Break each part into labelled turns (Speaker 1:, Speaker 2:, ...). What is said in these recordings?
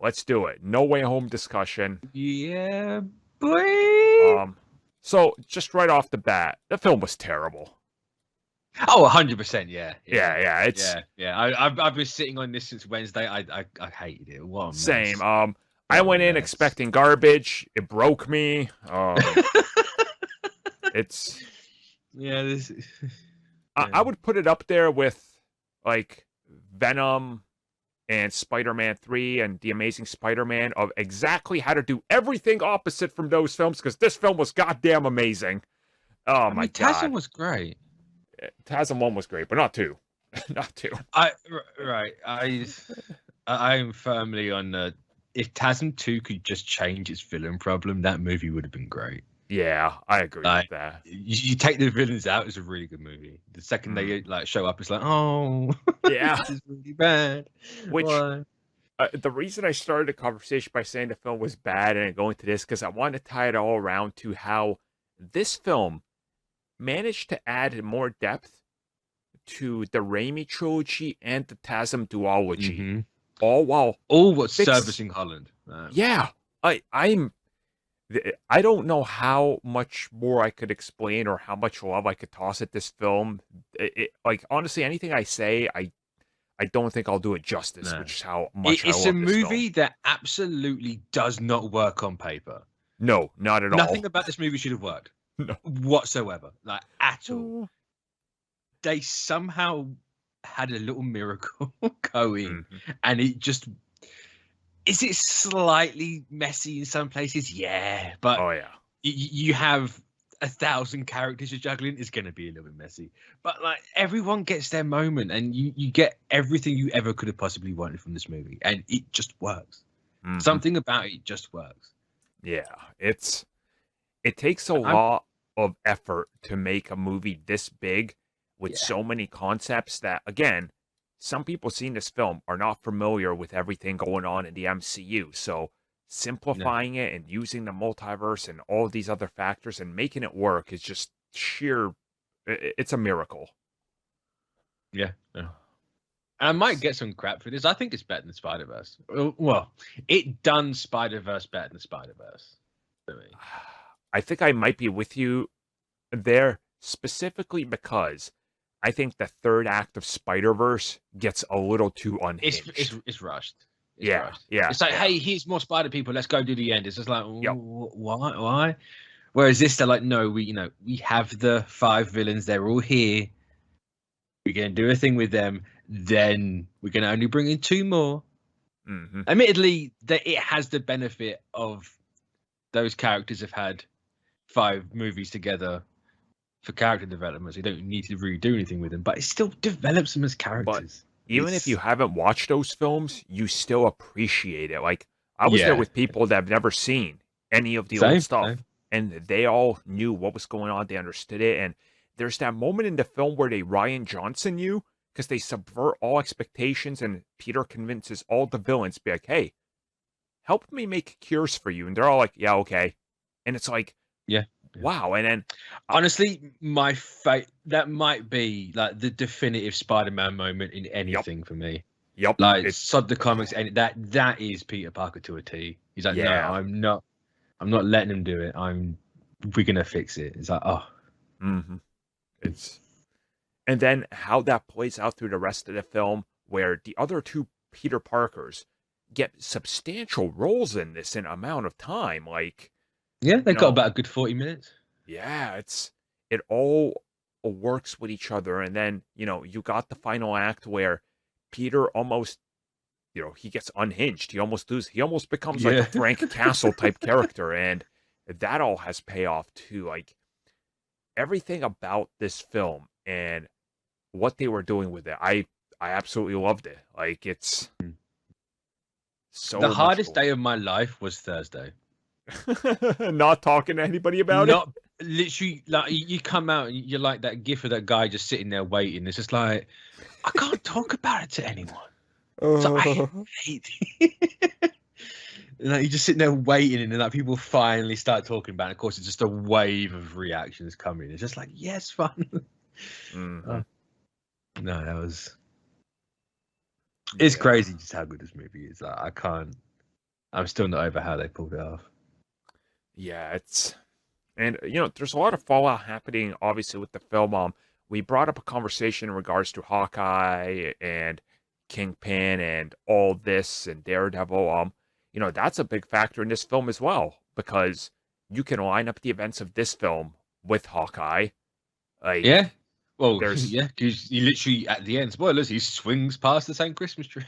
Speaker 1: let's do it. No Way Home discussion.
Speaker 2: Yeah, boy.
Speaker 1: So just right off the bat, the film was terrible.
Speaker 2: Oh, 100%. Yeah.
Speaker 1: It's
Speaker 2: I've been sitting on this since Wednesday. I hated it. What a mess.
Speaker 1: Same. I went in expecting garbage. It broke me. It's
Speaker 2: this.
Speaker 1: I would put it up there with like Venom and Spider-Man 3 and The Amazing Spider-Man of exactly how to do everything opposite from those films, because this film was goddamn amazing. Oh my god.
Speaker 2: TASM was great.
Speaker 1: TASM 1 was great, but not 2. Not 2.
Speaker 2: I'm firmly on if TASM 2 could just change its villain problem, that movie would have been great.
Speaker 1: Yeah, I agree with that.
Speaker 2: You take the villains out, it's a really good movie. The second they like show up, it's like, oh,
Speaker 1: yeah,
Speaker 2: this is really bad.
Speaker 1: Which the reason I started the conversation by saying the film was bad and going to this, because I wanted to tie it all around to how this film managed to add more depth to the Raimi trilogy and the TASM duology, all while
Speaker 2: servicing Holland.
Speaker 1: Yeah, I don't know how much more I could explain or how much love I could toss at this film. Like, honestly, anything I say, I don't think I'll do it justice, which is how much
Speaker 2: it's
Speaker 1: I love
Speaker 2: a movie that absolutely does not work on paper.
Speaker 1: No, not at all.
Speaker 2: Nothing about this movie should have worked.
Speaker 1: No.
Speaker 2: Whatsoever. Like, at all. They somehow had a little miracle going, and it just... Is it slightly messy in some places? Yeah, but you have 1,000 characters you're juggling. It's going to be a little bit messy, but like everyone gets their moment, and you get everything you ever could have possibly wanted from this movie, and it just works. Something about it just works.
Speaker 1: Yeah, it takes a lot of effort to make a movie this big with so many concepts that, again, some people seeing this film are not familiar with everything going on in the MCU. So simplifying it and using the multiverse and all of these other factors and making it work is just it's a miracle.
Speaker 2: Yeah. And I might get some crap for this. I think it's better than Spider-Verse. Well, it done Spider-Verse better than Spider-Verse for me.
Speaker 1: I think I might be with you there, specifically because I think the third act of Spider-Verse gets a little too unhinged.
Speaker 2: It's rushed.
Speaker 1: Rushed.
Speaker 2: It's like, hey, here's more Spider people. Let's go do the end. It's just like, why? Whereas this, they're like, no, we have the 5 villains. They're all here. We're gonna do a thing with them. Then we're gonna only bring in 2 more. Admittedly, that it has the benefit of those characters have had 5 movies together for character development, so you don't need to really do anything with them, but it still develops them as characters.
Speaker 1: But even if you haven't watched those films, you still appreciate it. Like, I was there with people that have never seen any of the old stuff, and they all knew what was going on. They understood it, and there's that moment in the film where they Ryan Johnson you, because they subvert all expectations, and Peter convinces all the villains, be like, hey, help me make cures for you, and they're all like, yeah, okay. And it's like, wow. And then
Speaker 2: honestly, that might be like the definitive Spider-Man moment in anything for me. Like, it's sod the comics, and that is Peter Parker to a T. He's like, no, I'm not letting him do it. We're gonna fix it. It's like,
Speaker 1: and then how that plays out through the rest of the film, where the other 2 Peter Parkers get substantial roles in this in amount of time. Like,
Speaker 2: they got about a good 40 minutes.
Speaker 1: Yeah, it all works with each other. And then, you got the final act where Peter almost, he gets unhinged. He almost becomes like a Frank Castle type character. And that all has payoff too. Like, everything about this film and what they were doing with it, I absolutely loved it. Like, it's so
Speaker 2: the hardest day of my life was Thursday.
Speaker 1: Not talking to anybody about it.
Speaker 2: Literally, like, you come out and you're like that gif of that guy just sitting there waiting. It's just like, I can't talk about it to anyone. So I hate it. Like, you're just sitting there waiting, and then like people finally start talking about it. Of course, it's just a wave of reactions coming. It's just like, yes, fun. No, that was. It's crazy just how good this movie is. I can't. I'm still not over how they pulled it off.
Speaker 1: Yeah, and there's a lot of fallout happening, obviously, with the film. We brought up a conversation in regards to Hawkeye and Kingpin and all this and Daredevil. That's a big factor in this film as well, because you can line up the events of this film with Hawkeye. Like,
Speaker 2: yeah. Well,
Speaker 1: there's
Speaker 2: yeah, because he literally at the end, spoilers, he swings past the same Christmas tree.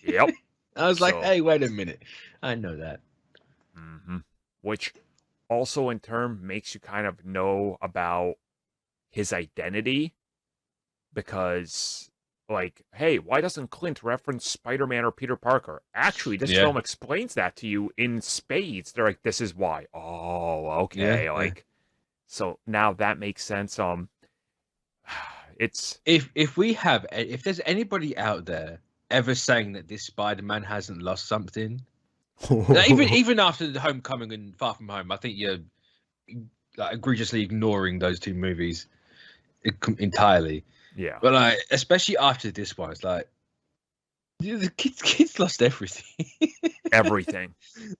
Speaker 1: Yep.
Speaker 2: I was like,
Speaker 1: So-
Speaker 2: hey, wait a minute. I know that.
Speaker 1: Which also in turn makes you kind of know about his identity, because like, hey, why doesn't Clint reference Spider-Man or Peter Parker? Actually, this film explains that to you in spades. They're like, this is why. Oh, okay. So now that makes sense. It's
Speaker 2: if there's anybody out there ever saying that this Spider-Man hasn't lost something, even after the Homecoming and Far From Home, I think you're like egregiously ignoring those two movies entirely.
Speaker 1: Yeah.
Speaker 2: But like, especially after this one, it's like the kids lost everything.
Speaker 1: Everything.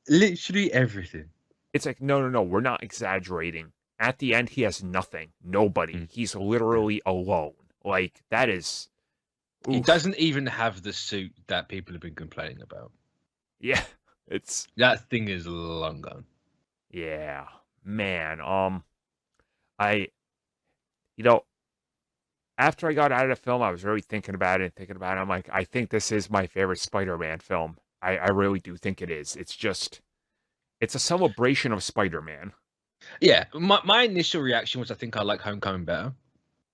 Speaker 2: Literally everything.
Speaker 1: It's like, no, we're not exaggerating. At the end, he has nothing. Nobody. He's literally alone. Like, that is...
Speaker 2: He doesn't even have the suit that people have been complaining about.
Speaker 1: Yeah.
Speaker 2: That thing is long gone.
Speaker 1: Yeah. Man, after I got out of the film, I was really thinking about it. I'm like, I think this is my favorite Spider-Man film. I really do think it is. It's a celebration of Spider-Man.
Speaker 2: Yeah, my initial reaction was I think I like Homecoming better.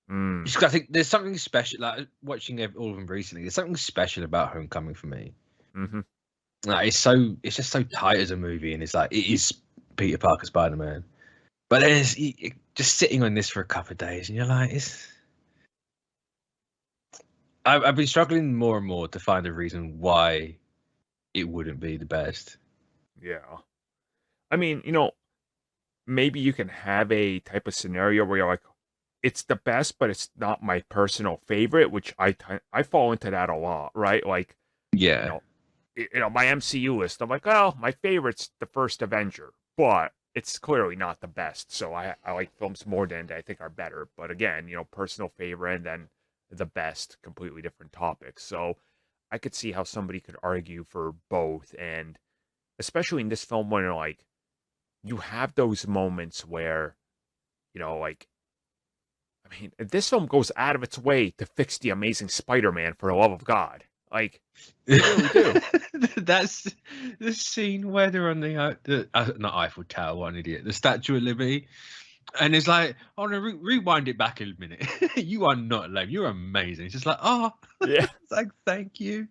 Speaker 2: Because I think there's something special, like watching all of them recently. There's something special about Homecoming for me. Like, it's just so tight as a movie, and it's like it is Peter Parker Spider-Man. But then it's just sitting on this for a couple of days, and you're like, I've been struggling more and more to find a reason why it wouldn't be the best.
Speaker 1: Yeah. I mean, maybe you can have a type of scenario where you're like, it's the best, but it's not my personal favorite, which I fall into that a lot, right? Like,
Speaker 2: yeah,
Speaker 1: my MCU list, I'm like, well, my favorite's the first Avenger, but it's clearly not the best. So I like films more than I think are better. But again, personal favorite and then the best, completely different topics. So I could see how somebody could argue for both, and especially in this film when like you have those moments where, like, I mean, this film goes out of its way to fix the Amazing Spider-Man, for the love of God. Like, they really do.
Speaker 2: That's the scene where they're on the not Eiffel Tower, what an idiot, the Statue of Liberty. And it's like, oh no, rewind it back a minute. You are not lame. You're amazing. It's just like, oh,
Speaker 1: yeah.
Speaker 2: It's like, thank you.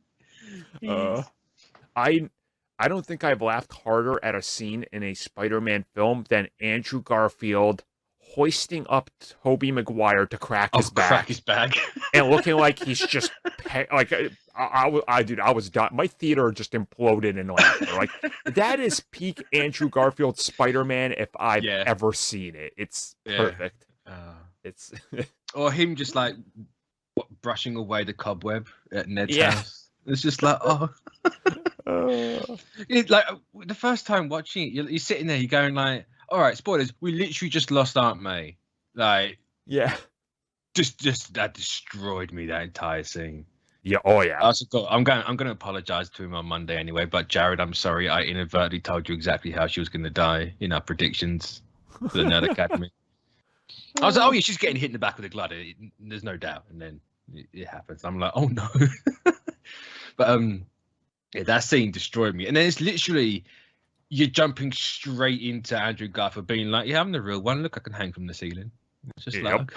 Speaker 1: I don't think I've laughed harder at a scene in a Spider-Man film than Andrew Garfield hoisting up Tobey Maguire to crack his back, and looking like he's just like I was done. My theater just imploded in laughter. Like, that is peak Andrew Garfield Spider-Man if I've ever seen it. It's perfect. It's
Speaker 2: or him just like brushing away the cobweb at Ned's house. It's just like, oh. It's like the first time watching it, you're sitting there, you're going like, all right, spoilers, we literally just lost Aunt May. Like,
Speaker 1: yeah,
Speaker 2: just that destroyed me, that entire scene.
Speaker 1: Yeah, oh yeah.
Speaker 2: I'm going to apologize to him on Monday anyway, but Jared, I'm sorry, I inadvertently told you exactly how she was going to die in our predictions for the Nerd Academy. I was like, oh yeah, she's getting hit in the back with a glider. There's no doubt, and then it happens. I'm like, oh no. But yeah, that scene destroyed me. And then it's literally you're jumping straight into Andrew Garfield being like, yeah, I'm the real one. Look, I can hang from the ceiling. It's just like,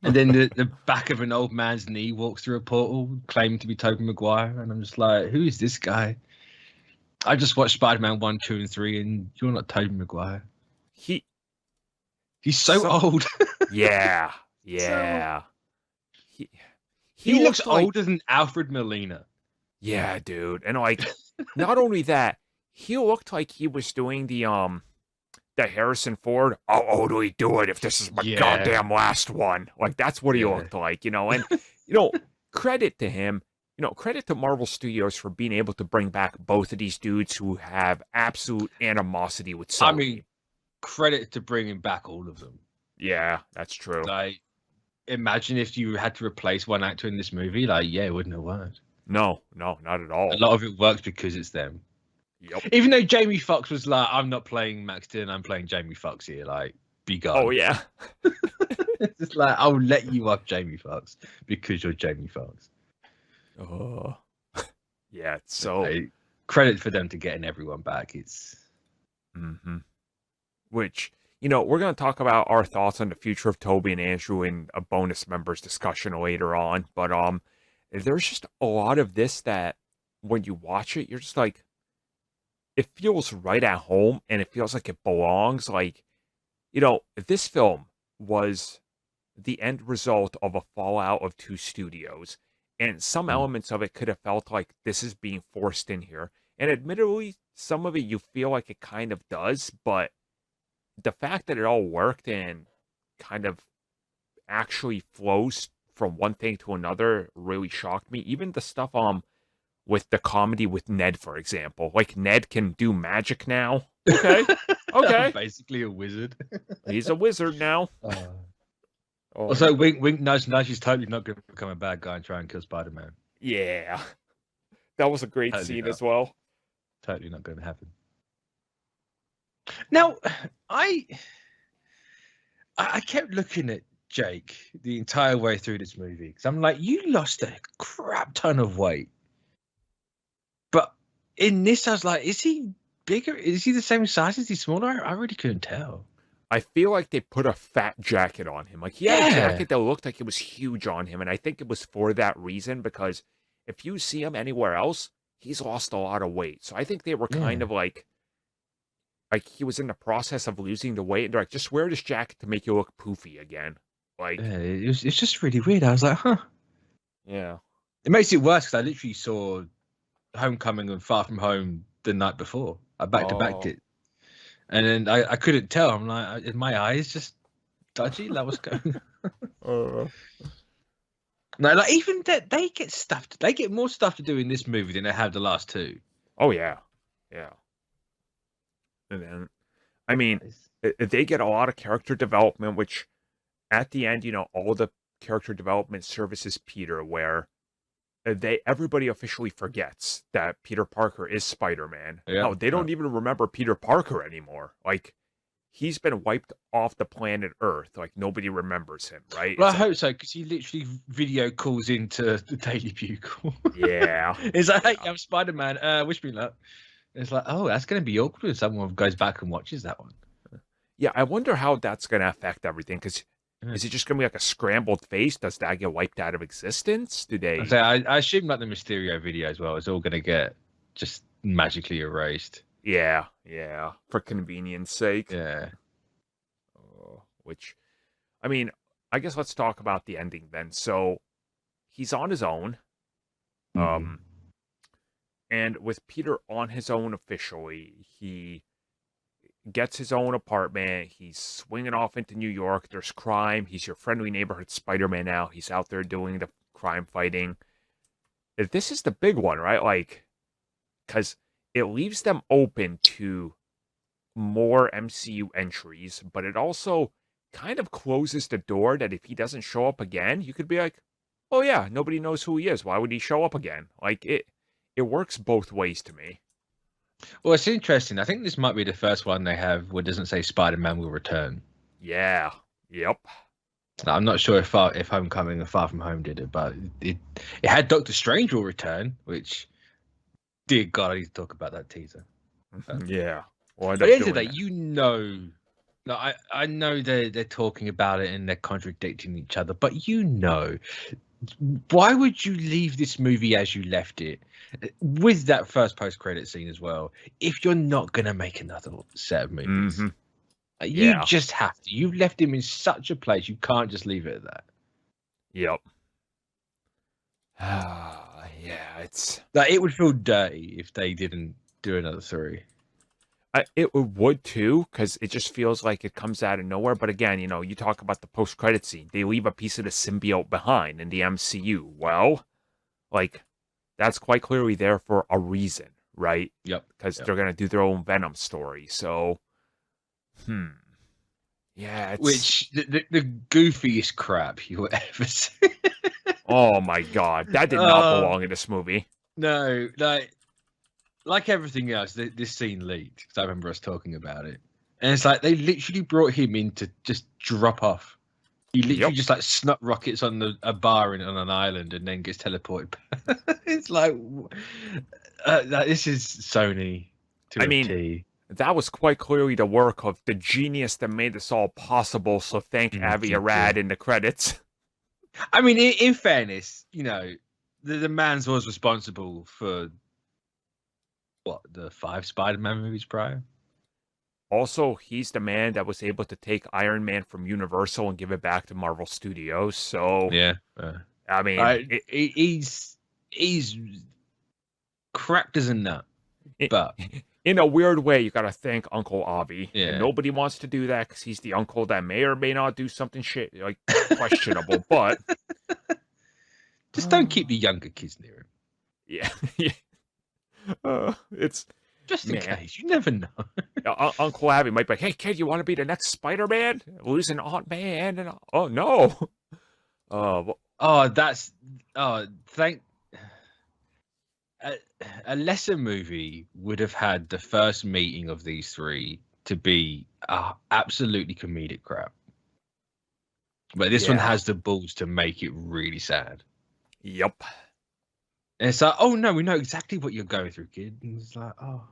Speaker 2: and then the back of an old man's knee walks through a portal claiming to be Tobey Maguire, and I'm just like, who is this guy? I just watched Spider-Man 1, 2, and 3, and you're not Tobey Maguire. He's so old.
Speaker 1: Yeah.
Speaker 2: He looks like, older than Alfred Molina.
Speaker 1: Yeah, dude. And like, not only that, he looked like he was doing the Harrison Ford, how old do we do it if this is my goddamn last one? Like, that's what he looked like, And, credit to him. credit to Marvel Studios for being able to bring back both of these dudes who have absolute animosity with Sony.
Speaker 2: I mean, credit to bringing back all of them.
Speaker 1: Yeah, that's true.
Speaker 2: Like, imagine if you had to replace one actor in this movie. Like, yeah, it wouldn't have worked.
Speaker 1: No, not at all.
Speaker 2: A lot of it works because it's them.
Speaker 1: Yep.
Speaker 2: Even though Jamie Foxx was like, I'm not playing Max Dillon, I'm playing Jamie Foxx here. Like, be gone.
Speaker 1: Oh, yeah.
Speaker 2: It's just like, I'll let you off Jamie Foxx because you're Jamie Foxx.
Speaker 1: Oh. Yeah, it's so...
Speaker 2: Like, credit for them to getting everyone back. It's...
Speaker 1: Mm-hmm. Which, we're going to talk about our thoughts on the future of Toby and Andrew in a bonus members discussion later on. But there's just a lot of this that when you watch it, you're just like, it feels right at home and it feels like it belongs. Like, if this film was the end result of a fallout of two studios, and some elements of it could have felt like this is being forced in here. And admittedly, some of it you feel like it kind of does, but the fact that it all worked and kind of actually flows from one thing to another really shocked me. Even the stuff with the comedy with Ned, for example. Like, Ned can do magic now. Okay. Okay.
Speaker 2: Basically a wizard.
Speaker 1: He's a wizard now.
Speaker 2: Also, wink, nudge, nudge. He's totally not going to become a bad guy and try and kill Spider-Man.
Speaker 1: Yeah. That was a great scene as well.
Speaker 2: Totally not going to happen. Now, I kept looking at Jake the entire way through this movie because I'm like, you lost a crap ton of weight. But in this, I was like, is he bigger? Is he the same size? Is he smaller? I really couldn't tell.
Speaker 1: I feel like they put a fat jacket on him. Like, he had a jacket that looked like it was huge on him, and I think it was for that reason, because if you see him anywhere else, he's lost a lot of weight. So I think they were kind of like he was in the process of losing the weight, and they're like, just wear this jacket to make you look poofy again. Like,
Speaker 2: it's just really weird. I was like, huh.
Speaker 1: Yeah.
Speaker 2: It makes it worse because I literally saw Homecoming and Far From Home the night before. I back-to-backed it. And then I couldn't tell. I'm like, is my eyes just dodgy? Like, what's going on? No, like, even that they get more stuff to do in this movie than they have the last two.
Speaker 1: Oh, yeah. Yeah. And then, I mean, they get a lot of character development, which at the end, all the character development services Peter, where everybody officially forgets that Peter Parker is Spider-Man. Yeah. No, they don't even remember Peter Parker anymore. Like, he's been wiped off the planet Earth. Like, nobody remembers him, right?
Speaker 2: Well, I hope so, because he literally video calls into the Daily Bugle.
Speaker 1: Yeah.
Speaker 2: It's like, hey, I'm Spider-Man. Wish me luck. It's like, oh, that's going to be awkward if someone goes back and watches that one.
Speaker 1: Yeah, I wonder how that's going to affect everything, because is it just going to be like a scrambled face? Does that get wiped out of existence? Do they...
Speaker 2: I assume like the Mysterio video as well, it's all going to get just magically erased.
Speaker 1: Yeah, for convenience sake.
Speaker 2: Yeah.
Speaker 1: Which, I mean, I guess let's talk about the ending then. So, he's on his own. And with Peter on his own officially, he gets his own apartment. He's swinging off into New York. There's crime. He's your friendly neighborhood Spider-Man now. He's out there doing the crime fighting. This is the big one, right? Like, because it leaves them open to more MCU entries, but it also kind of closes the door that if he doesn't show up again, you could be like, oh yeah, nobody knows who he is. Why would he show up again? Like, it works both ways to me.
Speaker 2: Well, it's interesting. I think this might be the first one they have where it doesn't say Spider-Man will return.
Speaker 1: Yeah. Yep.
Speaker 2: I'm not sure if Homecoming and Far From Home did it, but it had Doctor Strange will return, which, dear God, I need to talk about that teaser.
Speaker 1: Yeah. Well,
Speaker 2: at the end of the day, like, I know they're talking about it and they're contradicting each other, but why would you leave this movie as you left it with that first post-credit scene as well if you're not going to make another set of movies? You just have to. You've left him in such a place. You can't just leave it at that.
Speaker 1: Yep. Yeah, it's...
Speaker 2: Like, it would feel dirty if they didn't do another 3.
Speaker 1: It would too, because it just feels like it comes out of nowhere. But again, you talk about the post-credit scene. They leave a piece of the symbiote behind in the MCU. Well, like, that's quite clearly there for a reason, right?
Speaker 2: Yep.
Speaker 1: Because
Speaker 2: Yep.
Speaker 1: they're gonna do their own Venom story. So, hmm, yeah, it's
Speaker 2: Which the goofiest crap you will ever see.
Speaker 1: oh my god, that did not belong in this movie.
Speaker 2: No, like everything else, this scene leaked because I remember us talking about it, and it's like they literally brought him in to just drop off. He literally
Speaker 1: Yep.
Speaker 2: just like snuck rockets on a bar on an island and then gets teleported. It's like this is Sony to
Speaker 1: I
Speaker 2: a
Speaker 1: mean,
Speaker 2: T.
Speaker 1: that was quite clearly the work of the genius that made this all possible. So thank Avi Arad in the credits.
Speaker 2: I mean, in fairness, the man's was responsible for what, the 5 Spider-Man movies prior.
Speaker 1: Also, he's the man that was able to take Iron Man from Universal and give it back to Marvel Studios. So,
Speaker 2: Yeah,
Speaker 1: I mean,
Speaker 2: he's cracked as a nut, but
Speaker 1: in a weird way, you got to thank Uncle Avi.
Speaker 2: yeah,
Speaker 1: And nobody wants to do that because he's the uncle that may or may not do something like questionable. But
Speaker 2: just don't keep the younger kids near him.
Speaker 1: Yeah, it's
Speaker 2: just in case. You never know.
Speaker 1: Uncle Avi might be like, "Hey kid, you want to be the next Spider-Man? Losing Aunt May and oh no."
Speaker 2: Thank. A lesser movie would have had the first meeting of these three to be absolutely comedic crap, but this one has the balls to make it really sad.
Speaker 1: Yep.
Speaker 2: And it's like, oh no, we know exactly what you're going through, kid. And it's like, oh,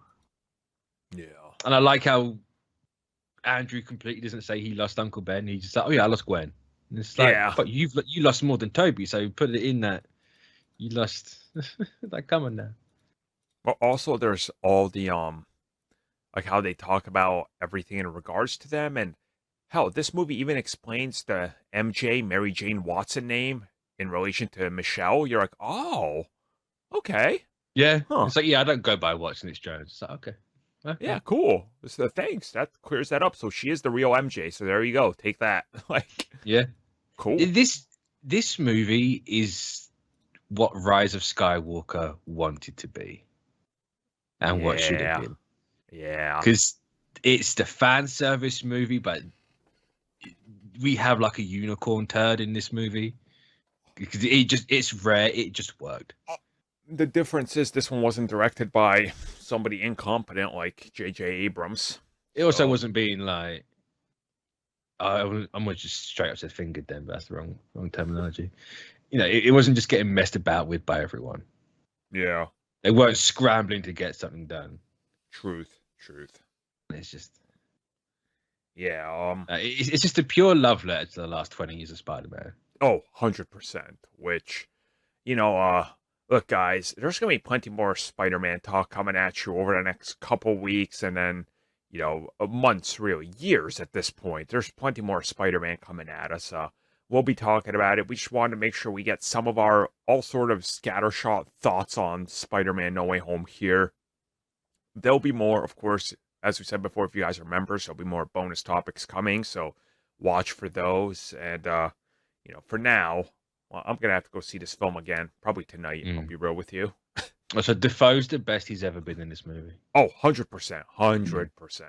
Speaker 1: yeah.
Speaker 2: And I like how Andrew completely doesn't say he lost Uncle Ben. He's just like, oh yeah, I lost Gwen. And it's like, but you lost more than Toby, so put it in that you lost. Like, come on now.
Speaker 1: Well, also there's all the like how they talk about everything in regards to them, and hell, this movie even explains the MJ Mary Jane Watson name in relation to Michelle. You're like, oh, okay.
Speaker 2: Yeah. Huh. It's like, yeah, I don't go by Watson, it's Jones. It's like, okay.
Speaker 1: Yeah, cool. So thanks. That clears that up. So she is the real MJ. So there you go. Take that. Like,
Speaker 2: yeah,
Speaker 1: cool.
Speaker 2: This movie is what Rise of Skywalker wanted to be, and what should have been.
Speaker 1: Yeah,
Speaker 2: because it's the fan service movie, but we have like a unicorn turd in this movie because it's rare. It just worked.
Speaker 1: The difference is this one wasn't directed by somebody incompetent like J.J. Abrams.
Speaker 2: It also wasn't being like, I'm gonna just straight up say fingered then, but that's the wrong terminology. It wasn't just getting messed about with by everyone.
Speaker 1: Yeah,
Speaker 2: they weren't scrambling to get something done.
Speaker 1: Truth.
Speaker 2: It's just,
Speaker 1: yeah.
Speaker 2: It's just a pure love letter to the last 20 years of Spider-Man.
Speaker 1: Oh, 100%. Which, look, guys, there's going to be plenty more Spider-Man talk coming at you over the next couple weeks and then, months, really, years at this point. There's plenty more Spider-Man coming at us. We'll be talking about it. We just wanted to make sure we get some of our all sort of scattershot thoughts on Spider-Man No Way Home here. There'll be more, of course, as we said before, if you guys are members, there'll be more bonus topics coming, so watch for those. And, for now, well, I'm going to have to go see this film again, probably tonight, I'll be real with you.
Speaker 2: So Defoe's the best he's ever been in this movie.
Speaker 1: Oh, 100%. 100%.